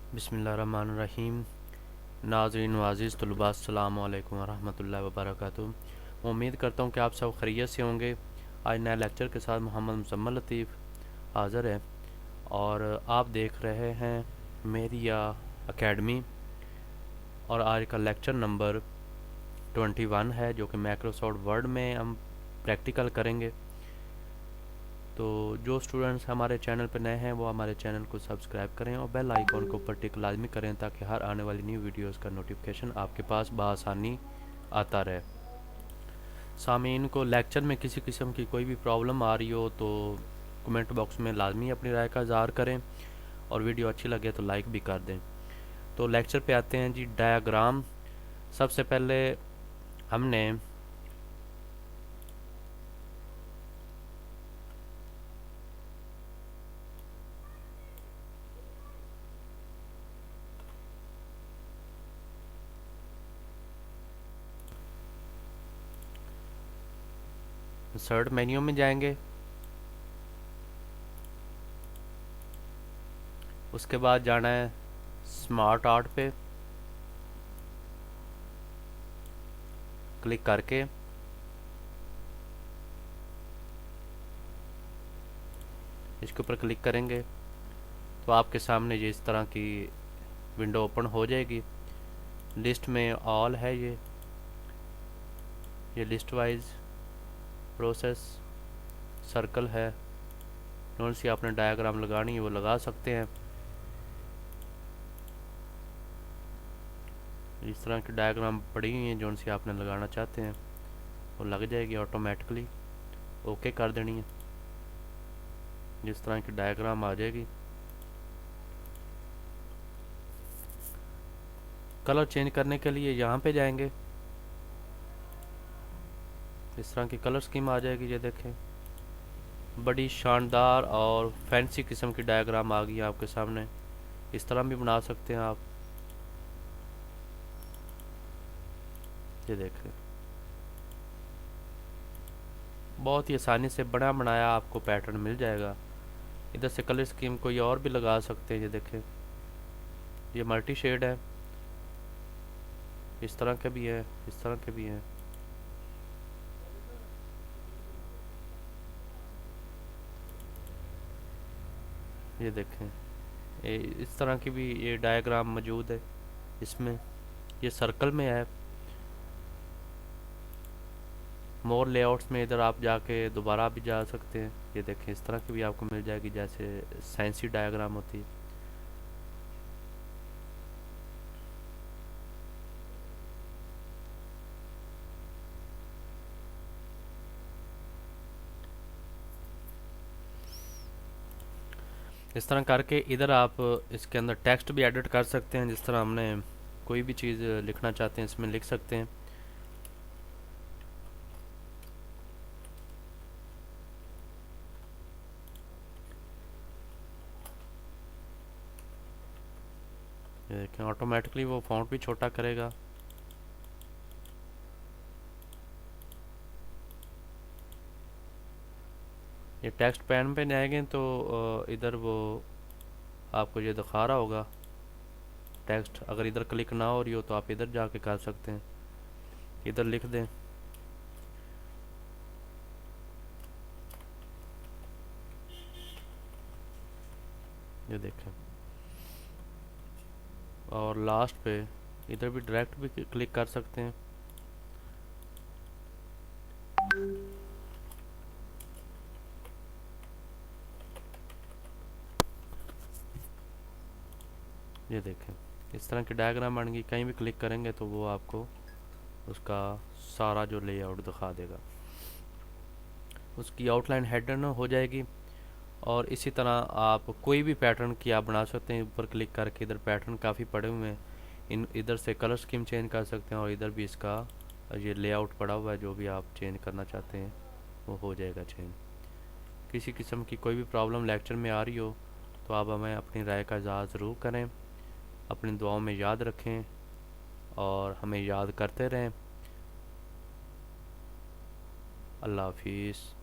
बिस्मिल्लाहिर्रहमानिर्रहीम। नाज़रीन वाज़िज़ तलबा अस्सलामु अलैकुम वरहमतुल्लाहि वबरकातुहू। उम्मीद करता हूँ कि आप सब खैरियत से होंगे। आज नए लेक्चर के साथ मोहम्मद मुज़म्मिल लतीफ़ हाज़िर है और आप देख रहे हैं मेरिया एकेडमी। और आज का लेक्चर नंबर 21 है, जो कि माइक्रोसॉफ्ट वर्ड में हम प्रैक्टिकल करेंगे। तो जो स्टूडेंट्स हमारे चैनल पर नए हैं वो हमारे चैनल को सब्सक्राइब करें और बेल आइकॉन को ऊपर टिक लाजमी करें, ताकि हर आने वाली न्यू वीडियोस का नोटिफिकेशन आपके पास बआसानी आता रहे। सामीन को लेक्चर में किसी किस्म की कोई भी प्रॉब्लम आ रही हो तो कमेंट बॉक्स में लाजमी अपनी राय का इज़हार करें, और वीडियो अच्छी लगे तो लाइक भी कर दें। तो लेक्चर पे आते हैं जी। डायग्राम। सबसे पहले हमने इंसर्ट मेन्यू में जाएंगे। उसके बाद जाना है स्मार्ट आर्ट पे क्लिक करके इसके ऊपर क्लिक करेंगे तो आपके सामने ये इस तरह की विंडो ओपन हो जाएगी। लिस्ट में ऑल है, ये लिस्ट वाइज प्रोसेस सर्कल है। कौन सी आपने डायग्राम लगानी है वो लगा सकते हैं। इस तरह की डायग्राम पड़ी हुई हैं, जो सी आपने लगाना चाहते हैं वो लग जाएगी ऑटोमेटिकली। ओके कर देनी है, जिस तरह की डायग्राम आ जाएगी। कलर चेंज करने के लिए यहाँ पे जाएंगे, इस तरह की कलर स्कीम आ जाएगी। ये देखें, बड़ी शानदार और फैंसी किस्म की डायग्राम आ गई है आपके सामने। इस तरह भी बना सकते हैं आप। ये देखें, बहुत ही आसानी से बना बनाया आपको पैटर्न मिल जाएगा। इधर से कलर स्कीम कोई और भी लगा सकते हैं। ये देखें, ये मल्टी शेड है, इस तरह के भी है, इस तरह के भी हैं। ये देखें, इस तरह की भी ये डायग्राम मौजूद है इसमें। ये सर्कल में है। मोर लेआउट्स में इधर आप जाके दोबारा भी जा सकते हैं। ये देखें, इस तरह की भी आपको मिल जाएगी, जैसे साइंसी डायग्राम होती है। इस तरह करके इधर आप इसके अंदर टेक्स्ट भी एडिट कर सकते हैं। जिस तरह हमने कोई भी चीज़ लिखना चाहते हैं इसमें लिख सकते हैं। ये देखें, ऑटोमेटिकली वो फॉन्ट भी छोटा करेगा। ये टेक्स्ट पैन पे जाएंगे तो इधर वो आपको ये दिखा रहा होगा टेक्स्ट। अगर इधर क्लिक ना हो रही हो तो आप इधर जाके कर सकते हैं, इधर लिख दें। ये देखें, और लास्ट पे इधर भी डायरेक्ट भी क्लिक कर सकते हैं। ये देखें, इस तरह की डायग्राम बन गई। कहीं भी क्लिक करेंगे तो वो आपको उसका सारा जो लेआउट दिखा देगा। उसकी आउटलाइन हेडर हो जाएगी। और इसी तरह आप कोई भी पैटर्न की आप बना सकते हैं। ऊपर क्लिक करके इधर पैटर्न काफ़ी पड़े हुए हैं, इन इधर से कलर स्कीम चेंज कर सकते हैं, और इधर भी इसका ये लेआउट पड़ा हुआ है। जो भी आप चेंज करना चाहते हैं वो हो जाएगा चेंज। किसी किस्म की कोई भी प्रॉब्लम लेक्चर में आ रही हो तो आप हमें अपनी राय का इज़हार ज़रूर करें। अपनी दुआओं में याद रखें और हमें याद करते रहें। अल्लाह हाफिज़।